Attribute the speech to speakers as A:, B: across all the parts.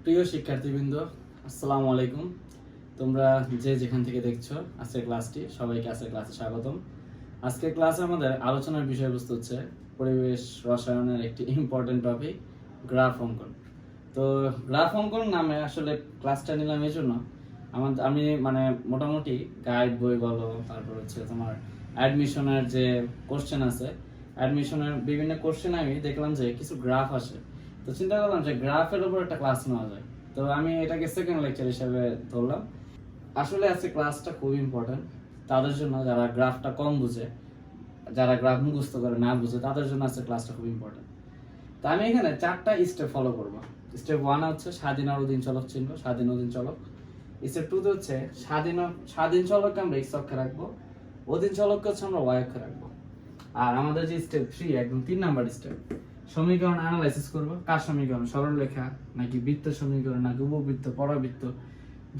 A: প্রিয় শিক্ষার্থীবৃন্দ, আসসালামু আলাইকুম। তোমরা যে যেখান থেকে দেখছো আজকের ক্লাসটি, সবাইকে আজকের ক্লাসে স্বাগতম। আজকের ক্লাসে আমাদের আলোচনার বিষয়বস্তু হচ্ছে পরিবেশ রসায়নের একটি ইম্পর্টেন্ট টপিক, গ্রাফ অঙ্কন। তো গ্রাফ অঙ্কন নামে আসলে ক্লাসটা নিলাম এই জন্য, আমি মোটামুটি গাইড বই বলো, তারপর হচ্ছে তোমার অ্যাডমিশনের যে কোশ্চেন আছে, অ্যাডমিশনের বিভিন্ন কোশ্চেন আমি দেখলাম যে কিছু গ্রাফ আসে। তো চিন্তা করলাম যে গ্রাফের উপর একটা ক্লাস নেওয়া যায়, তো আমি এটাকে সেকেন্ড লেকচার হিসেবে ধরলাম। আসলে আজকে ক্লাসটা খুব ইম্পর্টেন্ট তাদের জন্য যারা গ্রাফটা কম বুঝে, যারা গ্রাফ মুখস্থ করে না বুঝে, তাদের জন্য আজকে ক্লাসটা খুব ইম্পর্টেন্ট। তো আমি এখানে 4টা স্টেপ ফলো করবো। স্টেপ 1 হচ্ছে স্বাধীন আর অধীন চলক চিহ্ন, স্বাধীন অধীন চলক। স্টেপ 2 হচ্ছে স্বাধীন চলককে আমরা x অক্ষে রাখবো, অধীন চলককে হচ্ছে আমরা y অক্ষে রাখবো। আর আমাদের যে স্টেপ 3, একদম 3 নাম্বার স্টেপ, সমীকরণ অ্যানালাইসিস করব। কার সমীকরণ? সরলরেখা নাকি বৃত্তের সমীকরণ নাকি উপবৃত্ত পরাবৃত্ত,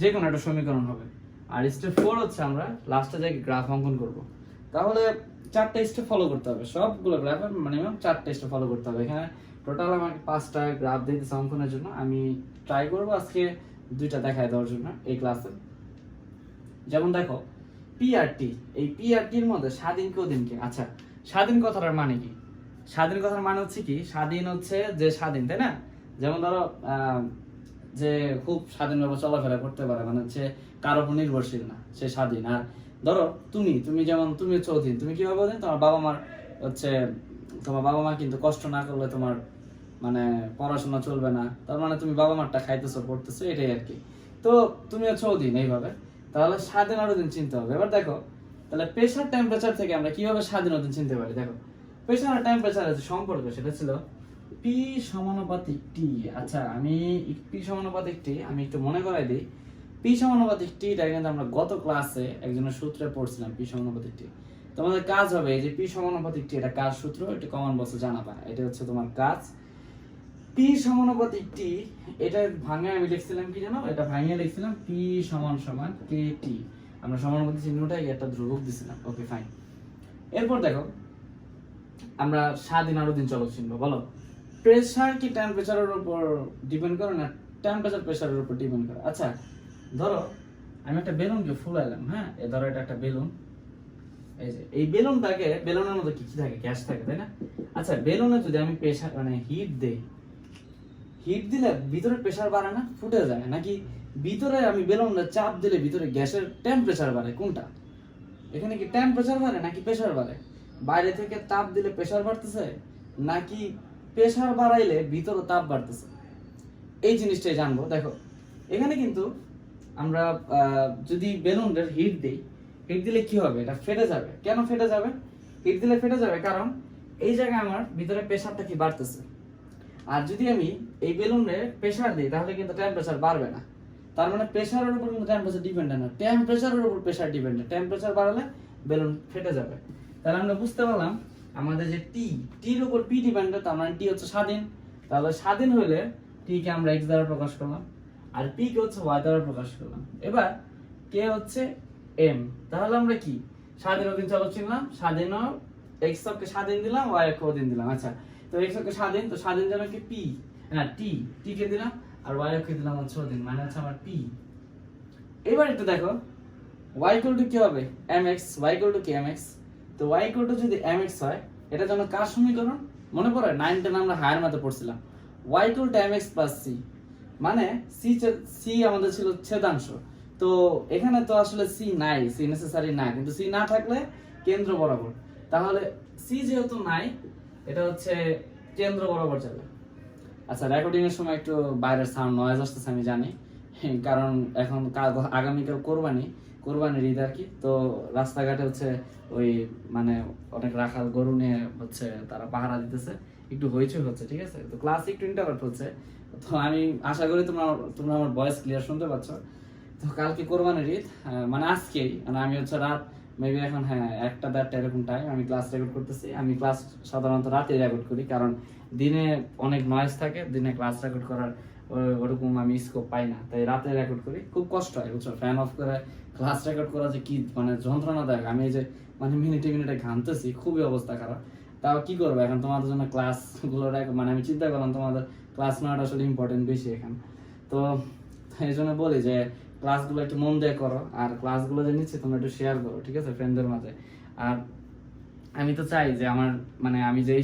A: যে কোনো একটা সমীকরণ হবে। আর স্টেপ 4 হচ্ছে আমরা লাস্টে যাই গ্রাফ অঙ্কন করব। তাহলে 4টা স্টেপ ফলো করতে হবে, সবগুলো গ্রাফের মিনিমাম 4টা স্টেপ ফলো করতে হবে। এখানে টোটাল আমাকে 5টা গ্রাফ দিতেছে অঙ্কনের জন্য। আমি ট্রাই করব আজকে 2টা দেখায় দেওয়ার জন্য এই ক্লাসে। যেমন দেখো পি আর টি, এই পি আর টির মধ্যে স্বাধীন কে অধীন কে। আচ্ছা, স্বাধীন কথাটার মানে কি? স্বাধীন কথার মানে হচ্ছে কি, স্বাধীন হচ্ছে যে স্বাধীন, তাই না? যেমন ধরো যে খুব স্বাধীনভাবে চলাফেরা করতে পারে, মানে হচ্ছে কারোর উপর নির্ভরশীল না, সে স্বাধীন। আর ধরো তুমি যেমন তুমি হচ্ছে অধীন। তুমি কিভাবে অধীন? তোমার বাবা মার হচ্ছে, তোমার বাবা মা কিন্তু কষ্ট না করলে তোমার মানে পড়াশোনা চলবে না, তার মানে তুমি বাবা মারটা খাইতেছো পড়তেছো, এটাই আর কি। তো তুমি হচ্ছে অধীন এইভাবে। তাহলে স্বাধীন আর অধীন চিনতে হবে। এবার দেখো, তাহলে প্রেসার টেম্পারেচার থেকে আমরা কিভাবে স্বাধীন অধীন চিনতে পারি? দেখো, প্রেসার আর টেম্পারেচারের যে সম্পর্ক, সেটা ছিল পি সমানুপাতিক টি। আচ্ছা, আমি পি সমানুপাতিক টি আমি একটু মনে করাই দিই। পি সমানুপাতিক টি এটা কিন্তু আমরা গত ক্লাসে একজনের সূত্রে পড়ছিলাম, পি সমানুপাতিক টি। তোমাদের কাজ হবে এই যে পি সমানুপাতিক টি, এটা কার সূত্র, এটা কমন বক্সে জানাবা। এটা হচ্ছে তোমার কাজ। পি সমানুপাতিক টি, এটা ভাঙে আমি লিখছিলাম কি জানো? এটা ভাঙিয়ে লিখছিলাম পি সমান সমান কে টি। আমরা সমানুপাতিক চিহ্নটাই একটা ধ্রুবক দিছিলাম। ওকে, ফাইন। এরপর দেখো, আমরা স্বাধীন আর অধীন চলক চিহ্ন। বলো, প্রেসার কি টেম্পারেচারের উপর ডিপেন্ড করে না টেম্পারেচার প্রেসারের উপর ডিপেন্ড করে? আচ্ছা, ধরো আমি একটা বেলুনকে ফুলাইলাম, হ্যাঁ, এ ধরো এটা একটা বেলুন। এই যে এই বেলুনটাকে, বেলুনের মধ্যে কি কি থাকে? গ্যাস থাকে, তাই না? আচ্ছা, বেলুনে যদি আমি প্রেসার হিট দেই, হিট দিলে ভিতরে প্রেসার বাড়ে না, ফুটে যায়? নাকি ভিতরে আমি বেলুনে চাপ দিলে ভিতরে গ্যাসের টেম্পারেচার বাড়ে? কোনটা? এখানে কি টেম্পারেচার বাড়ে নাকি প্রেসার বাড়ে? বাইরে থেকে তাপ দিলে প্রেসার বাড়তেছে নাকি প্রেসার বাড়াইলে ভিতরে তাপ বাড়তেছে? এই জিনিসটাই জানবো। দেখো, এখানে কিন্তু আমরা যদি বেলুনের হিট দিই, হিট দিলে কি হবে? এটা ফেটে যাবে। কেন ফেটে যাবে? হিট দিলে ফেটে যাবে কারণ এই জায়গায় আমার ভিতরে প্রেসারটা কি বাড়তেছে। আর যদি আমি এই বেলুনে প্রেসার দিই, তাহলে কিন্তু টেম্পারেচার বাড়বে না। তার মানে প্রেসারের উপর কিন্তু টেম্পারেচার ডিপেন্ডেন্ট না, টেম্পারেচারের উপর প্রেসার ডিপেন্ডেন্ট। টেম্পারেচার বাড়ালে বেলুন ফেটে যাবে। তাহলে আমরা বুঝতে পারলাম আমাদের যে টির উপর পি ডিপেন্ডেন্ট, তার মানে টি হচ্ছে স্বাধীন। তাহলে স্বাধীন হলে টি কে আমরা এক্স দ্বারা প্রকাশ করলাম, আর পি কে হচ্ছে ওয়াই দ্বারা প্রকাশ করলাম। এবার কে হচ্ছে এম। তাহলে আমরা কি স্বাধীন অধীন চলক চিনলাম। স্বাধীন এক্স অক্ষকে স্বাধীন দিলাম, ওয়াই অক্ষকে অধীন দিলাম। আচ্ছা, তো এক্স অক্ষকে স্বাধীন, তো স্বাধীন যেন কি পি, হ্যাঁ টি কে দিলাম, আর ওয়াই অক্ষকে দিলাম হচ্ছে অধীন, মানে হচ্ছে আমার পি। এবার একটু দেখো, y ইকুয়াল টু কি হবে? mx, y ইকুয়াল টু কি mx। তো y ইকুয়াল টু যদি mx হয়, এটা জন্য কার সমীকরণ? মনে পড়ে 9 10 আমরা হায়ার ম্যাথে পড়ছিলাম, y equal to mx plus c। মানে c আমাদের ছিল ছেদাংশ। তো এখানে তো আসলে c নাই, c নেসেসারি না, কিন্তু c না থাকলে কেন্দ্র বরাবর। তাহলে c যেহেতু নাই, এটা হচ্ছে কেন্দ্র বরাবর যাবে। আচ্ছা, রেকর্ডিং এর সময় একটু বাইরের সাউন্ড নয়েজ আসতেছে আমি জানি, কারণ এখন আগামীকাল কোরবানির ঈদ আর কি। তো রাস্তাঘাটে হচ্ছে ওই অনেক রাখাল গরু নিয়ে হচ্ছে তারা পাহারা দিতেছে, একটু হইচই হচ্ছে, ঠিক আছে? তো ক্লাস একটু ইন্টারাপ্ট হচ্ছে। তো আমি আশা করি তোমরা আমার ভয়েস ক্লিয়ার শুনতে পাচ্ছ। তো কালকে কোরবানির ঈদ, আজকেই, আমি হচ্ছে রাত মেবি এখন, হ্যাঁ, 1টা 1:30 এরকম টাইম আমি ক্লাস রেকর্ড করতেছি। আমি ক্লাস সাধারণত রাতে রেকর্ড করি, কারণ দিনে অনেক নয়েজ থাকে, দিনে ক্লাস রেকর্ড করার ওরকম আমি স্কোপ পাই না, তাই রাতে রেকর্ড করি। খুব কষ্ট হয়, বুঝছো? ফ্যান অফ করে ক্লাস রেকর্ড করা যে কি যন্ত্রণাদায়ক। আমি এই যে মিনিটে মিনিটে ঘামতেছি, খুবই অবস্থা খারাপ। তাও কি করবো, এখন তোমাদের জন্য ক্লাস গুলো আমি চিন্তা করলাম তোমাদের ক্লাস নেওয়াটা আসলে ইম্পর্টেন্ট বেশি এখন। তো তো এই জন্য বলি যে ক্লাসগুলো একটু মন দিয়ে করো, আর ক্লাসগুলো যে নিচ্ছে তোমরা একটু শেয়ার করো, ঠিক আছে, ফ্রেন্ডদের মাঝে। আর আমি তো চাই যে আমার আমি যে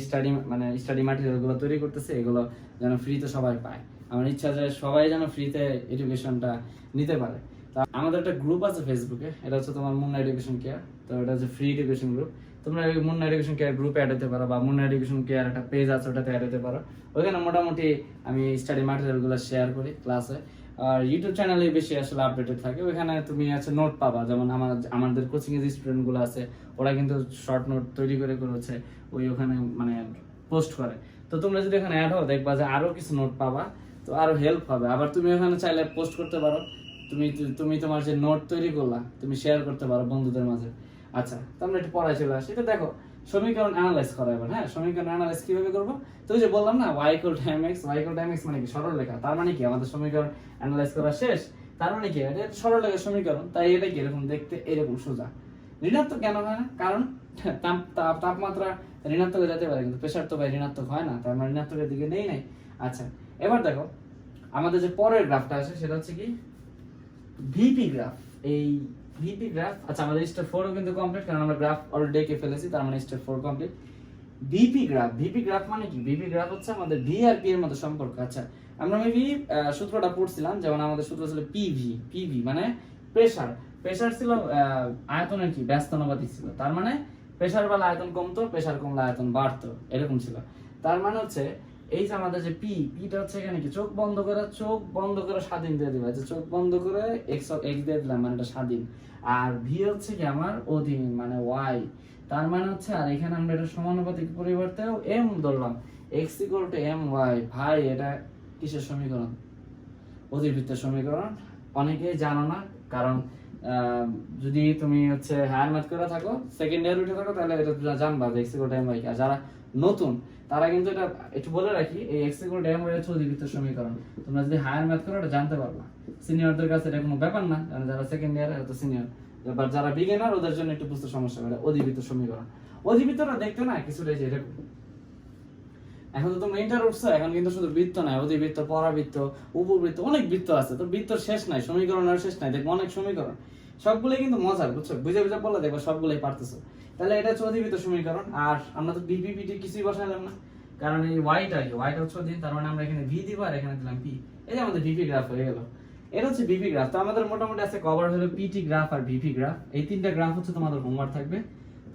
A: স্টাডি ম্যাটেরিয়ালগুলো তৈরি করতেছি এগুলো যেন ফ্রিতে সবাই পায়। আমার ইচ্ছা যে সবাই যেন ফ্রিতে এডুকেশনটা নিতে পারে। তা আমাদের একটা গ্রুপ আছে ফেসবুকে, এটা হচ্ছে তোমার মুন্না এডুকেশন কেয়ার। তো এটা হচ্ছে ফ্রি এডুকেশন গ্রুপ। তোমরা ওই মুন্না এডুকেশন কেয়ার গ্রুপে অ্যাড হতে পারো, বা মুন্না এডুকেশন কেয়ার একটা পেজ আছে ওটাতে অ্যাড হতে পারো। ওইখানে মোটামুটি আমি স্টাডি ম্যাটেরিয়ালগুলো শেয়ার করি ক্লাসে। আর ইউটিউব চ্যানেলে বেশি আসলে আপডেটেড থাকে। ওইখানে তুমি নোট পাবা, যেমন আমাদের কোচিং এর যে স্টুডেন্টগুলো আছে ওরা কিন্তু শর্ট নোট তৈরি করে হচ্ছে ওখানে পোস্ট করে। তো তোমরা যদি এখানে অ্যাড হও দেখবা যে আরো কিছু নোট পাবা, তো আরো হেল্প হবে। আবার তুমি ওখানে চাইলে পোস্ট করতে পারো, তুমি তোমার যে নোট তৈরি করলা তুমি শেয়ার করতে পারো বন্ধুদের মাঝে। আচ্ছা, তো আমরা একটু পড়ায় চলে আসি। তো দেখো সমীকরণ অ্যানালাইজ করা এবার। হ্যাঁ, সমীকরণ অ্যানালাইজ কিভাবে করবো? তো ওই যে বললাম না, y = mx, y = mx মানে কি সরলরেখা। তার মানে কি আমাদের সমীকরণ অ্যানালাইজ করা শেষ। তার মানে কি এটা সরলরেখার সমীকরণ, তাই এটা কি এরকম দেখতে, এরকম সোজা। ঋণাত্মক কেন হয় না? কারণ তাপমাত্রা ঋণাত্মকে যেতে পারে, কিন্তু প্রেসার তো ভাই ঋণাত্মক হয় না, তার মানে ঋণাত্মকের দিকে নেই নাই। আচ্ছা, এবার দেখো আমাদের যে পরের গ্রাফটা আছে সেটা হচ্ছে কি ভিপি গ্রাফ। এই ভিপি গ্রাফ, আচ্ছা আমাদের স্টেপ 4 ও কিন্তু কমপ্লিট, কারণ আমরা গ্রাফ অলরেডি এঁকে ফেলেছি, তার মানে স্টেপ 4 কমপ্লিট। ভিপি গ্রাফ মানে কি? ভিপি গ্রাফ হচ্ছে আমাদের ভি আর পি এর মধ্যে সম্পর্ক। আচ্ছা, আমরা মেবি সূত্রটা পড়ছিলাম, যেমন আমাদের সূত্র ছিল পিভি মানে প্রেসার ছিল আয়তনের কি ব্যস্তানুপাতিক ছিল। তার মানে প্রেসার বাড়লে আয়তন কমতো, প্রেসার কমলে আয়তন বাড়তো, এরকম ছিল। তার মানে হচ্ছে এই যে আমাদের যে পিটা হচ্ছে এখানে কি চোখ বন্ধ করে স্বাধীন দিয়ে দিবা, যে চোখ বন্ধ করে এক্স দিয়ে দিলাম মানে এটা স্বাধীন। আর ভি হচ্ছে কি আমার অধীন মানে ওয়াই। তার মানে হচ্ছে, আর এখানে আমরা এটা সমানুপাতিক পরিবর্তেও এম ধরলাম, x = my। ভাই এটা কিসের সমীকরণ? অধিবৃত্তের সমীকরণ। অনেকেই জানো না, কারণ যদি তুমি হায়ার ম্যাথ করে থাকো, সেকেন্ড ইয়ার উঠে থাকো, তাহলে এটা জানবা যে x = my। আর যারা নতুন তারা কিন্তু এটা একটু বলে রাখি, এই x = my হচ্ছে অধিবৃত্তের সমীকরণ। তোমরা যদি হায়ার ম্যাথ করো এটা জানতে পারবা। সিনিয়রদের কাছে এটা কোনো ব্যাপার না, কারণ যারা সেকেন্ড ইয়ার এটা সিনিয়র। এবার যারা বিগিনার ওদের জন্য একটু বুঝতে সমস্যা হবে। অধিবৃত্ত সমীকরণ, অধিবৃত্তটা দেখতে না কিছুটা যে এরকম। এখন তো তোমরা ইন্টার উঠছো, এখন কিন্তু শুধু বৃত্ত নাই, অধিবৃত্ত, পরাবৃত্ত, উপবৃত্ত, অনেক বৃত্ত আছে। তো বৃত্তর শেষ নাই, সমীকরণের শেষ নাই। দেখবো অনেক সমীকরণ, সবগুলোই কিন্তু মজার, বুঝছো? বুঝে বললে দেখবো সবগুলোই পারতেছো। তাহলে এটা হচ্ছে অধিবৃত্ত সমীকরণ। আর আমরা তো বিপিপিটি কিছুই বসাইলাম না, কারণ এই ওয়াইটা হচ্ছে অধীন। তার মানে আমরা এখানে ভি দিব আর এখানে দিলাম পি। এই যে আমাদের ভিপি গ্রাফ হয়ে গেল। এটা হচ্ছে ভিপি গ্রাফ। তো আমাদের মোটামুটি আছে কভার হলো পিটি গ্রাফ আর ভিপি গ্রাফ। এই তিনটা গ্রাফ হচ্ছে তোমাদের হোমওয়ার্ক থাকবে।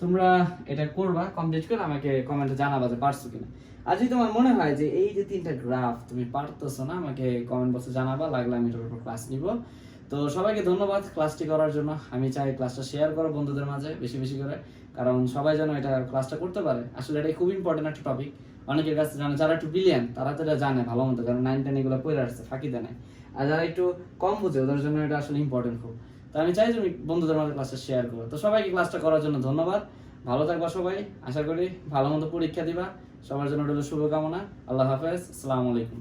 A: তোমরা এটা করবা, কমপ্লিট করে আমাকে কমেন্টে জানাবা যে পারছো কিনা। আর যদি তোমার মনে হয় যে এই যে তিনটা গ্রাফ তুমি পারতেছো না, আমাকে কমেন্ট বক্সে জানাবা, লাগলে আমি এটার উপর ক্লাস নিব। তো সবাইকে ধন্যবাদ ক্লাসটি করার জন্য। আমি চাই ক্লাসটা শেয়ার করো বন্ধুদের মাঝে বেশি বেশি করে, কারণ সবাই যেন এটা ক্লাসটা করতে পারে। আসলে এটা খুব ইম্পর্টেন্ট একটা টপিক। অনেকের কাছে জানে, যারা একটু ব্রিলিয়ান্ট তারা তো এটা জানে ভালো মতো, কারণ 9, 10 এগুলো পড়ে আসছে, ফাঁকি দেয় না। আর যারা একটু কম বুঝে ওদের জন্য এটা আসলে ইম্পর্টেন্ট খুব। তো আমি চাই তুমি বন্ধুদের মাঝে ক্লাসটা শেয়ার করো। তো সবাইকে ক্লাসটা করার জন্য ধন্যবাদ। ভালো থাকবা সবাই, আশা করি ভালো মতো পরীক্ষা দিবা। সবার জন্য রইল শুভকামনা। আল্লাহ হাফেজ, আসসালামু আলাইকুম।